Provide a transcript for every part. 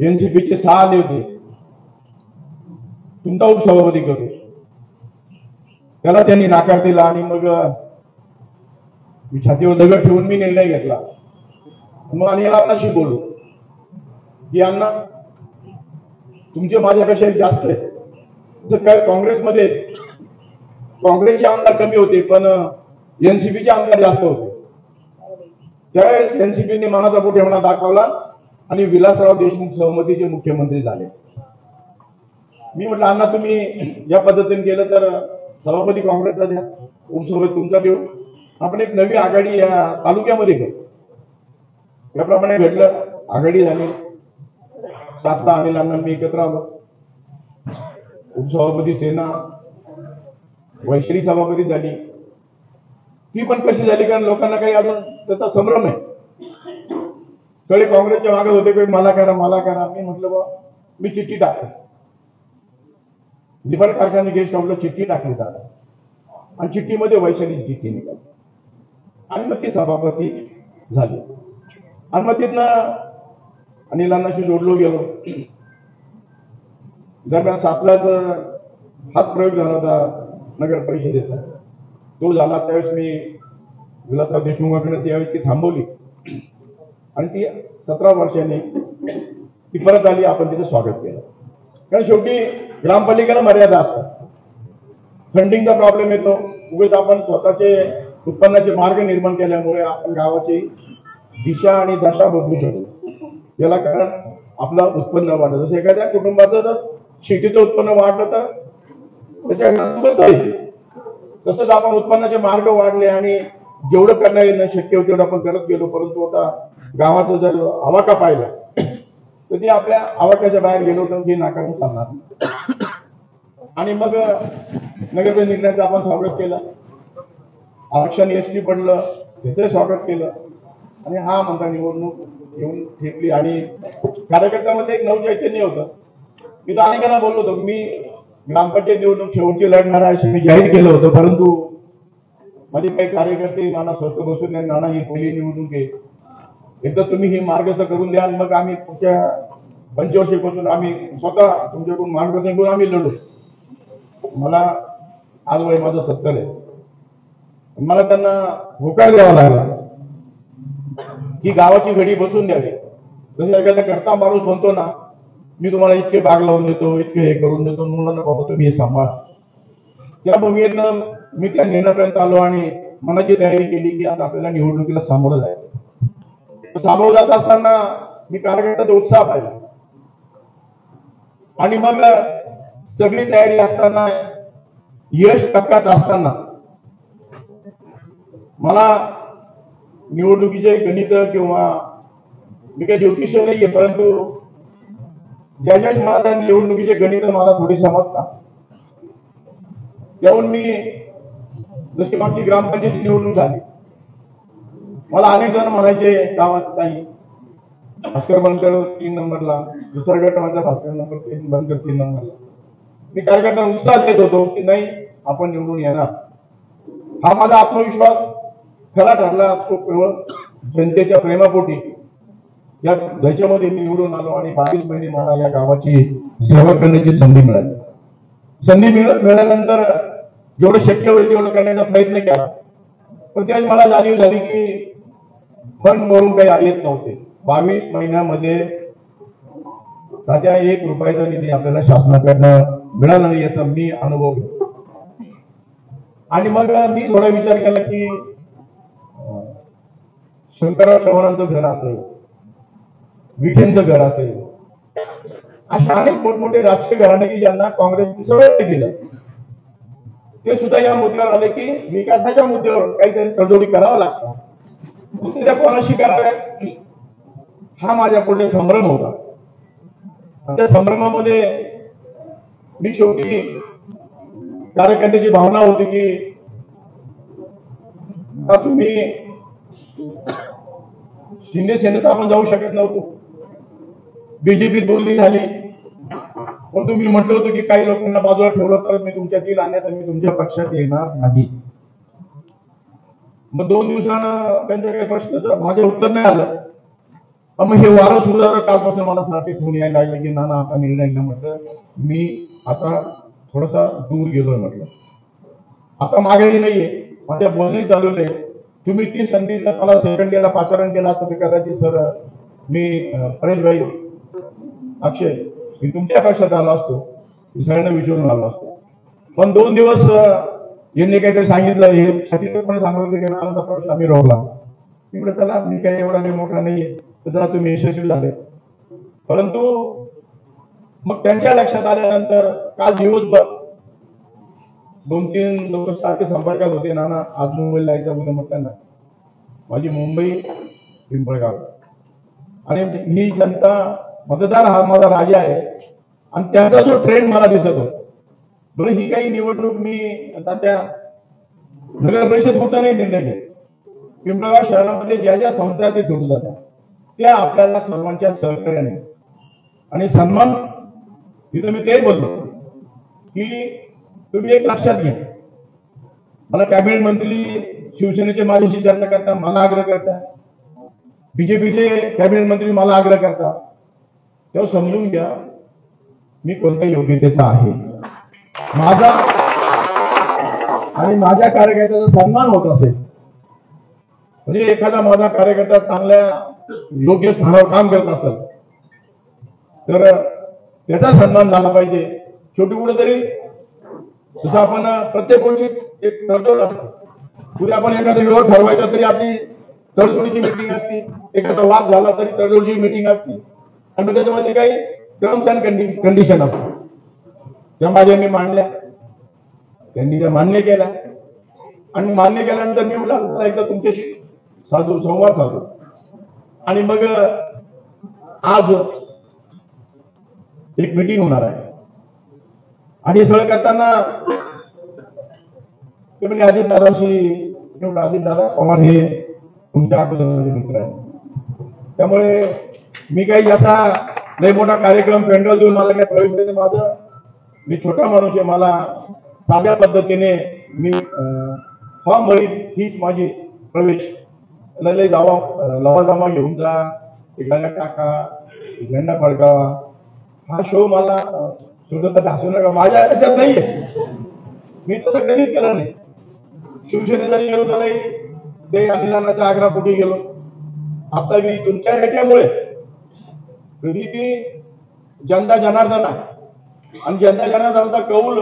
एनसीपीचे 6 आले होते, तुमचा उपसभापती करू, त्याला त्यांनी नाकार दिला आणि मग मी छातीवर दगड ठेवून मी निर्णय घेतला. मग आणि अण्णाशी बोलू की अण्णा तुमचे माझ्यापेक्षा जास्त आहे. तर काय काँग्रेसमध्ये काँग्रेसचे आमदार कमी होते पण एनसीपीचे आमदार जास्त होते. त्यावेळेस एनसीपीने मनाचा पोटेपणा दाखवला आणि विलासराव देशमुख सहमतीचे मुख्यमंत्री झाले. मी म्हटलं अण्णा तुम्ही या पद्धतीने केलं तर सभापती काँग्रेसला द्या, उपसभापती तुमचा देऊ, आपण एक नवी आघाडी या तालुक्यामध्ये करू. याप्रमाणे घडलं, आघाडी झाली. 7 अनिलांना मी एकत्र आलो. उपसभापती सेना, वैश्री सभापती झाली. ती पण कशी झाली कारण लोकांना काही अजून त्याचा संभ्रम आहे. सगळे काँग्रेसच्या मागे होते की मला करा मला करा. मी म्हटलं बा मी चिठ्ठी टाकतो. निफाड कारखाने गेस्ट हाऊसला चिठ्ठी टाकली जातात आणि चिठ्ठीमध्ये वैशालीची चिठ्ठी निघाली आणि मग ती सभापती झाली. आणि मग तिथनं अनिलांनाशी जोडलो गेलो. दरम्यान 7लाच हाच प्रयोग झाला होता नगर परिषदेचा. तो झाला त्यावेळेस मी विलासराव देशमुखांकडे त्यावेळेस ती थांबवली आणि ती 17 वर्षांनी ती परत आली. आपण तिचं स्वागत केलं. कारण शेवटी ग्रामपालिकेला मर्यादा असतात. फंडिंगचा प्रॉब्लेम येतो. उगाच आपण स्वतःचे उत्पन्नाचे मार्ग निर्माण केल्यामुळे आपण गावाची दिशा आणि दशा बदलू शकतो. याला कारण आपलं उत्पन्न वाढलं. जसं एखाद्या कुटुंबाचं जर शेतीचं उत्पन्न वाढलं तर त्याच्या तसंच आपण उत्पन्नाचे मार्ग वाढले आणि जेवढं करता येईल शक्य होतं तेवढं आपण करत गेलो. परंतु आता गावाचा जर आवाका पाहिला तर ती आपल्या आवाक्याच्या बाहेर गेलो तर ती नाकारून चालणार. आणि मग नगर निर्णयाचं आपण स्वागत केलं. आरक्षण एसटी पडलं त्याचं स्वागत केलं आणि हा म्हणता निवडणूक येऊन ठेपली. आणि कार्यकर्त्यामध्ये एक नवचैतन्य होतं. मी तर अनेकांना बोललो होतो मी ग्रामपंचायत निवडणूक शेवटची लढणार आहे असे मी जाहीर केलं होतं. परंतु माझे काही कार्यकर्ते मला स्वस्त बसून नाही, नाना ही पहिली निवडणूक आहे, एकदा तुम्ही हे मार्गदर्शन करून द्या मग आम्ही तुमच्या पंचवर्षीपासून आम्ही स्वतः तुमच्याकडून मार्गदर्शन करून आम्ही लढू. मला आज वय माझं 70 आहे. मला त्यांना होकार द्यावा लागला की गावाची घडी बसून द्यावी. जसं एखादा करता माणूस म्हणतो ना मी तुम्हाला इतके बाग लावून देतो, इतके हे करून देतो, मुलांना बाबा तुम्ही हे सांभाळा. त्या भूमिकेनं मी त्या निर्णयापर्यंत आलो आणि मनाची तयारी केली की आता आपल्याला निवडणुकीला सामोरं जायचं. सामोरं जात असताना मी कार्यकर्त्याचा उत्साह पाहिला आणि मग सगळी तयारी असताना यश टप्प्यात असताना मला निवडणुकीचे गणित किंवा मी काही ज्योतिष नाहीये परंतु ज्यावेळेस मला निवडणुकीचे गणित मला थोडी समजतात त्याहून मी जशी मागची ग्रामपंचायत निवडणूक झाली मला अनेक जण म्हणायचे गावात काही भास्कर बनकर 3 नंबरला, दुसरा गट माझा भास्कर नंबर 3 बनकर 3 नंबरला. मी कार्यकर्त्यांना उत्साह देत होतो की नाही आपण निवडून येणार. हा माझा आत्मविश्वास खरा ठरला. तो केवळ जनतेच्या प्रेमापोटी या ह्याच्यामध्ये मी निवडून आलो आणि 22 महिने मला या गावाची सेवा करण्याची संधी मिळाली. संधी मिळाल्यानंतर जेवढं शक्य होईल तेवढं करण्याचा प्रयत्न केला. पण त्यावेळी मला जाणीव झाली की फंड म्हणून काही येत नव्हते. 22 महिन्यामध्ये साध्या 1 रुपयाचा निधी आपल्याला शासनाकडनं मिळाला नाही याचा मी अनुभव घेतो. आणि मग मी थोडा विचार केला की शंकरराव चव्हाणांचं घर असेल, विखेंचं घर असेल, अशा अनेक मोठमोठे राजकीय घराणे की ज्यांना काँग्रेसने सवय दिलं ते सुद्धा या मुद्द्यावर आले की विकासाच्या मुद्द्यावर काहीतरी तडजोडी करावं लागतं. त्या कोणाशी कराव्या हा माझ्या पुढे संभ्रम होता. त्या संभ्रमामध्ये मी शेवटी कार्यकर्त्याची भावना होती की तुम्ही शिंदे सेनेत आपण जाऊ शकत नव्हतो. बीजेपीत बोलणी झाली पण तुम्ही म्हटलं होतं की काही लोकांना बाजूला ठेवलं तर मी तुमच्यातील आणण्यात मी तुमच्या पक्षात येणार नाही. मग 2 दिवसानं त्यांच्या काही प्रश्नाचं माझे उत्तर नाही आलं. मग हे वारं सुरू कालपासून मला सारखे फोन यायला लागले की नाना आता निर्णय घ्या. म्हटलं मी आता थोडासा दूर गेलोय. म्हटलं आता मागे नाहीये, माझ्या बोलणी चालू आहे. तुम्ही ती संधी जर मला सेकंड इयरला पाचारण केला तर कदाचित सर मी परेशभाई अक्षय मी तुमच्या पक्षात आलो असतो, सगळ्यांना विचारून आलो असतो. पण 2 दिवस यांनी काहीतरी सांगितलं, हे छत्तीसगड सांगितलं की नानाचा पक्ष आम्ही रोवला. तिकडे चला मी काही एवढा काही मोठा नाहीये, तर जरा तुम्ही यशस्वी झाले. परंतु मग त्यांच्या लक्षात आल्यानंतर काल दिवसभर 2-3 लोक सारखे संपर्कात होते. नाना आज मुंबईला जायचं उद्या म्हटलं ना, माझी मुंबई पिंपळगाव आणि ही जनता मतदार हा माझा राजा आहे आणि त्यांचा जो ट्रेंड मला दिसत होता. बरं ही काही निवडणूक मी आता त्या नगर परिषद होता नाही निर्णय घेत. पिंपळगाव शहरामध्ये ज्या ज्या संस्था ते जोडून जातात त्या आपल्याला सर्वांच्या सहकार्याने आणि सन्मान. तिथं मी ते बोललो की तुम्ही एक लक्षात घ्या, मला कॅबिनेट मंत्री शिवसेनेचे माझ्याशी चर्चा करता, मला आग्रह करता, बीजेपीचे कॅबिनेट मंत्री मला आग्रह करता, तेव्हा समजून घ्या मी कोणत्या योग्यतेचा आहे. माझा आणि माझ्या कार्यकर्त्याचा सन्मान होत असेल म्हणजे एखादा माझा कार्यकर्ता चांगल्या योग्य स्थानावर काम करत असेल तर त्याचा सन्मान झाला पाहिजे. शेवटी कुठेतरी जसं आपण प्रत्येक गोष्टीत एक तडजोड असतो. उद्या आपण एखादा विरोध ठरवायचा तरी आपली तडजोडीची मिटिंग असते, एखादा वाद झाला तरी तडजोडीची मिटिंग असते आणि त्याच्यामध्ये काही टर्म्स अँड कंडिशन असतात. त्या माझ्या मी मांडल्या, त्यांनी त्या मान्य केल्या आणि मान्य केल्यानंतर मी म्हटलं एकदा तुमच्याशी संवाद साधू आणि मग आज एक मिटिंग होणार आहे आणि हे सगळं करताना ते म्हणजे अजितदादा पवार हे तुमच्या मित्र आहे. त्यामुळे मी काही असा लय मोठा कार्यक्रम पेंडल देऊन मला काही प्रवेश देते. माझं मी छोटा माणूस आहे, मला साध्या पद्धतीने मी फॉर्म भरीत हीच माझी प्रवेश लय लवाजमा घेऊन जा, गाड्या टाका, झेंडा फडकावा, हा शो मला सुद्धा हसू नका, माझ्या याच्यात नाहीये. मी तसं कधीच केलं नाही. शिवसेनेचा गेलो तर ते अभियानाच्या आग्रापोटी गेलो. आता मी तुमच्या नेत्यामुळे कधी ती जनता जनार्दन आणि जनता जनार्दनाचा कौल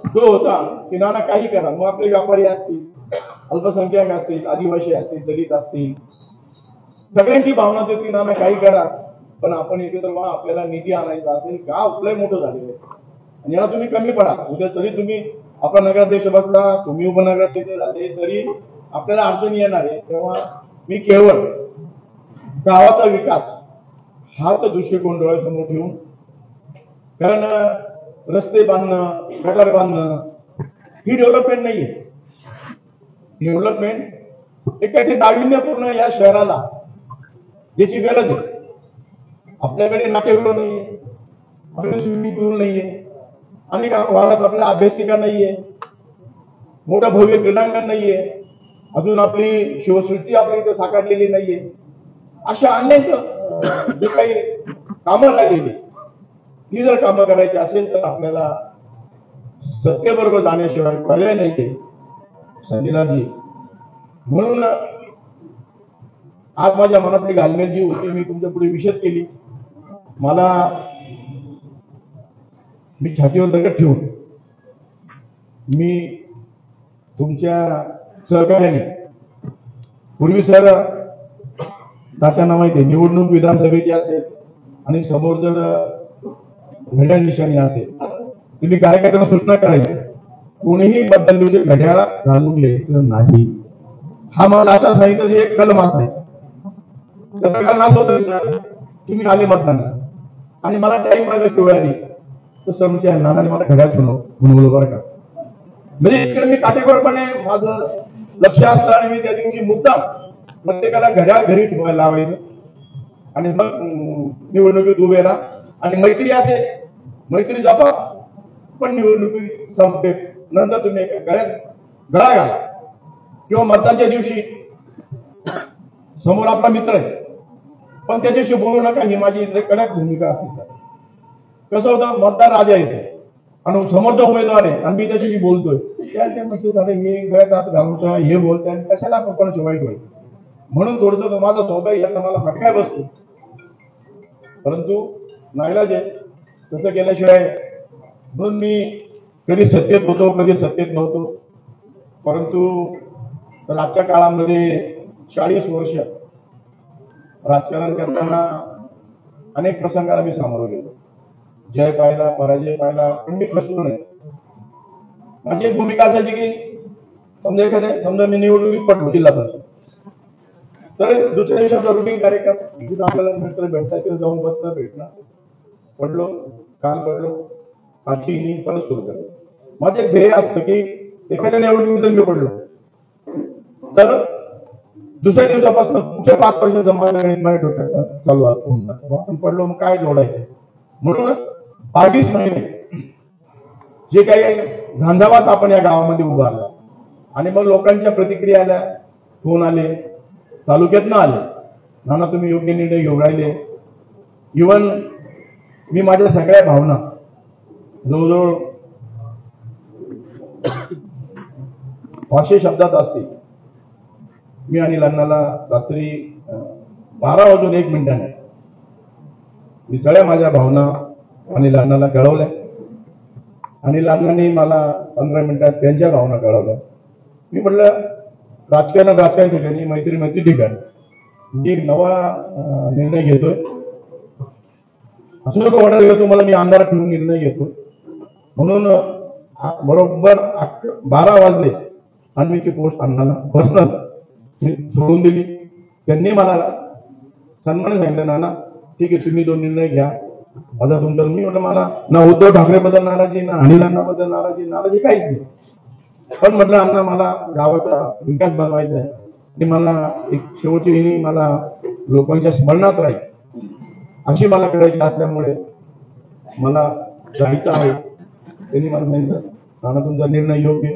जो होता की नाना काही करा, मग आपले व्यापारी असतील, अल्पसंख्याक असतील, आदिवासी असतील, दलित असतील, सगळ्यांची भावना होती नाना काही करा पण आपण इथे तर आपल्याला निधी आणायचा असेल. गाव लय मोठं झालेलं आहे आणि याला तुम्ही कमी पडा. उद्या तरी तुम्ही आपला नगराध्यक्ष बसला, तुम्ही उपनगराध्यक्ष झाले तरी आपल्याला अडचणी येणार आहे. तेव्हा मी केवळ गावाचा विकास हाच दृष्टिकोन डोळ्यासमोर ठेवून, कारण रस्ते बांधणं, गटार बांधणं ही डेव्हलपमेंट नाहीये. डेव्हलपमेंट एक काही नाविन्यपूर्ण या शहराला ज्याची गरज आहे. आपल्याकडे नाट्यगृह नाहीये, आपल्याकडे स्विमिंग पूल नाहीये आणि वाढत आपल्याला अभ्यासिका नाहीये, मोठं भव्य क्रीडांगण नाहीये, अजून आपली शिवसृष्टी आपल्या इथे साकारलेली नाहीये. अशा अनेक जे काही कामं लागलेली ती जर कामं करायची असेल तर आपल्याला सत्तेबरोबर जाण्याशिवाय पर्याय नाहीये संजयजी. म्हणून आज माझ्या मनातली घालमेल जी होती मी तुमच्या पुढे विशद केली. मी छातीवर दगड ठेवून मी तुमच्या सहकार्याने, पूर्वी सर तात्यांना माहिती आहे निवडणूक विधानसभेची असेल आणि समोर जर घड्याळ निशाणी असेल तुम्ही कार्यकर्त्यांना सूचना करायची कोणीही बदल घड्याळ घालून घ्यायचं नाही. हा मला आता सांगितलं एक कलम असा आहे. तुम्ही आले मतदानाला आणि मला टाईम माझ्या शिवाय तर समजा नानाने मला घड्याळ बनवलं बरं का. म्हणजे इकडे मी काटेकोरपणे माझं लक्ष असतं आणि मी त्या दिवशी मुद्दाम प्रत्येकाला घड्याळ घरी ठेवायला लावायचं आणि मग निवडणुकीत उभे राहा आणि मैत्री असेल मैत्री जपा पण निवडणुकी संपते नंतर तुम्ही गळ्यात गळा घाला किंवा मतदानच्या दिवशी समोर आपला मित्र आहे पण त्याच्याशी बोलू नका ही माझी कडक भूमिका असते सर. कसं होतं, मतदार राजा येते आणि समोरचा उमेदवार आहे आणि मी त्याच्याशी बोलतोय, हे गळ्यात हात घालून हे बोलतोय आणि कशाला आपण कोणाची वाईट होईल म्हणून थोडंसं माझा स्वभाव यांना मला फटकाय बसतो. परंतु नाईलाज आहे, तसं केल्याशिवाय. म्हणून मी कधी सत्तेत होतो कधी सत्तेत नव्हतो. परंतु आजच्या काळामध्ये 40 वर्ष राजकारण करताना अनेक प्रसंगाला मी सामोरं गेलो. जय पाहिला, पराजय पाहिला, पण मी फसलो नाही. माझी एक भूमिका असायची की समजा मी निवडणुकीत पडलो जिल्हा परिषद, तर दुसऱ्या दिवसाचा रुटीन कार्यक्रम जिथं आपल्याला मित्र भेटतात तिथे जाऊन बसता भेटणार, पडलो काल पडलो आजची इनिंग परत सुरू करतो. माझं एक ध्येय असतं की एखाद्या निवडणुकीत मी पडलो तर दुसऱ्या दिवसापासून पुढच्या 5 वर्ष जमा चालू आपण पडलो मग काय जोडायचं म्हणून 22 महिने जे काही झंझावात आपण या गावामध्ये उभारला आणि मग लोकांच्या प्रतिक्रिया आल्या, फोन आले, तालुक्यात न आले, नाना तुम्ही योग्य निर्णय घेऊन राहिले. इव्हन मी माझ्या सगळ्या भावना जवळजवळ 500 शब्दात असतील. मी आणि लग्नाला रात्री 12:01 मी सगळ्या माझ्या भावना आणि लग्नाला कळवल्या आणि लग्नाने मला 15 मिनिटात त्यांच्या भावना कळवल्या. मी म्हटलं राजकारण ठिकाणी, मैत्री ठिकाणी मी एक नवा निर्णय घेतोय. असं नको वाटायला घेतो मला, मी अंधारात ठेवून निर्णय घेतो. म्हणून बरोबर 12 वाजले आणि मी ती पोस्ट अण्णाला पर्सनल सोडून दिली. त्यांनी मला सन्माने सांगितलं, नाना ठीक आहे तुम्ही 2 निर्णय घ्या, माझा तुमचा. मी म्हटलं मला ना उद्धव ठाकरे बद्दल नाराजी, ना अनिल अण्णाबद्दल नाराजी काहीच नाही. पण म्हटलं अण्णा मला गावाचा विकास बनवायचा आहे आणि मला एक शेवटची इनिंग मला लोकांच्या स्मरणात राहील अशी मला करायची असल्यामुळे मला जायचं आहे. त्यांनी मला सांगितलं नाना तुमचा निर्णय योग्य.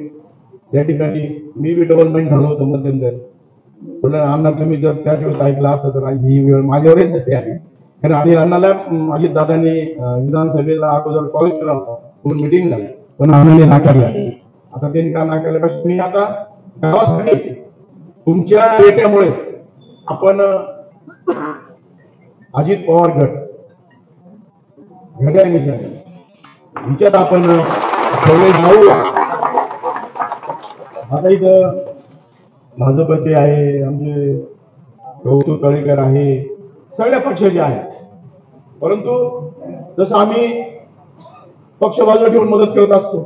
त्या ठिकाणी मी बी डबल माइंड झालो होतो मध्यंतर. म्हटलं अण्णा तुम्ही जर त्या दिवस ऐकला असतं तर ही वेळ माझ्यावरच नसते आली. कारण अनिल अण्णाला अजित दादांनी विधानसभेला अगोदर कॉल केला होता, मिटिंग झाली, पण अण्णाने नाकारला. आता त्यांनी का नाकारल्यापासून मी आता गावासाठी तुमच्या वेट्यामुळे आपण अजित पवार गट घड्याळ मिशन हिच्यात आपण सगळे जाऊ. आता इथं भाजपचे आहे, आमचे कौतुक तळेकर आहे, सगळ्या पक्षाचे आहेत. परंतु जसं आम्ही पक्ष बाजूला ठेवून मदत करत असतो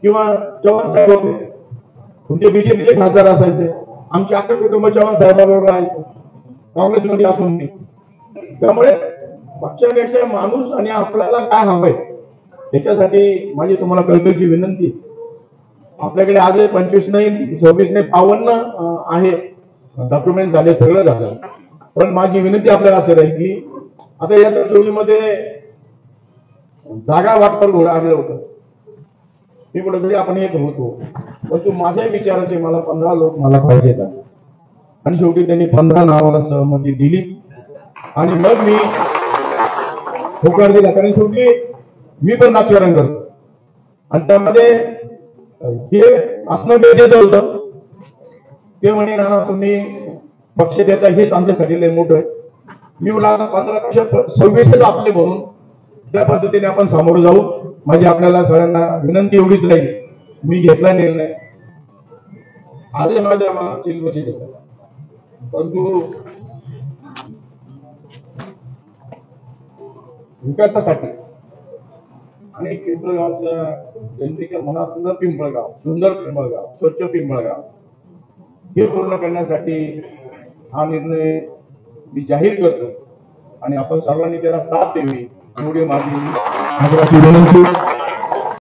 किंवा चव्हाण साहेब होते, तुमचे बीजेपीचे खासदार असायचे, आमचे अख्खं कुटुंब चव्हाण साहेबांबरोबर राहायचं, काँग्रेसमध्ये असून नाही. त्यामुळे पक्षापेक्षा माणूस आणि आपल्याला काय हवंय त्याच्यासाठी माझी तुम्हाला कळकळीची विनंती. आपल्याकडे आज 25 नाही 26 नाही 52 आहे, डॉक्युमेंट झाले, सगळं झालं. पण माझी विनंती आपल्याला असं राहील की आता या जोडीमध्ये जागा वाटपाला घोडा आलेलं होतं. मी कुठेतरी आपण एक होतो, परंतु माझ्या विचाराचे मला 15 लोक मला पाहिजेत आणि शेवटी त्यांनी 15 नावाला सहमती दिली आणि मग मी होकार दिला. कारण शेवटी मी पण राजकारण करतो आणि त्यामध्ये हे असणं गरजेचं होतं. ते म्हणे नाना तुम्ही पक्ष देता हेच आमच्यासाठी लय मोठं आहे. मी मला 15-26 आपले म्हणून त्या पद्धतीने आपण सामोरं जाऊ. माझी आपल्याला सगळ्यांना विनंती एवढीच राहील, मी घेतला निर्णय आज माझ्या मला चिलवशी घेतला. परंतु विकासासाठी आणि पिंपळगावच्या जनतेच्या मनात पिंपळगाव सुंदर पिंपळगाव, स्वच्छ पिंपळगाव हे पूर्ण करण्यासाठी हा निर्णय मी जाहीर करतो आणि आपण सर्वांनी त्याला साथ द्यावी एवढी माझी विनंती.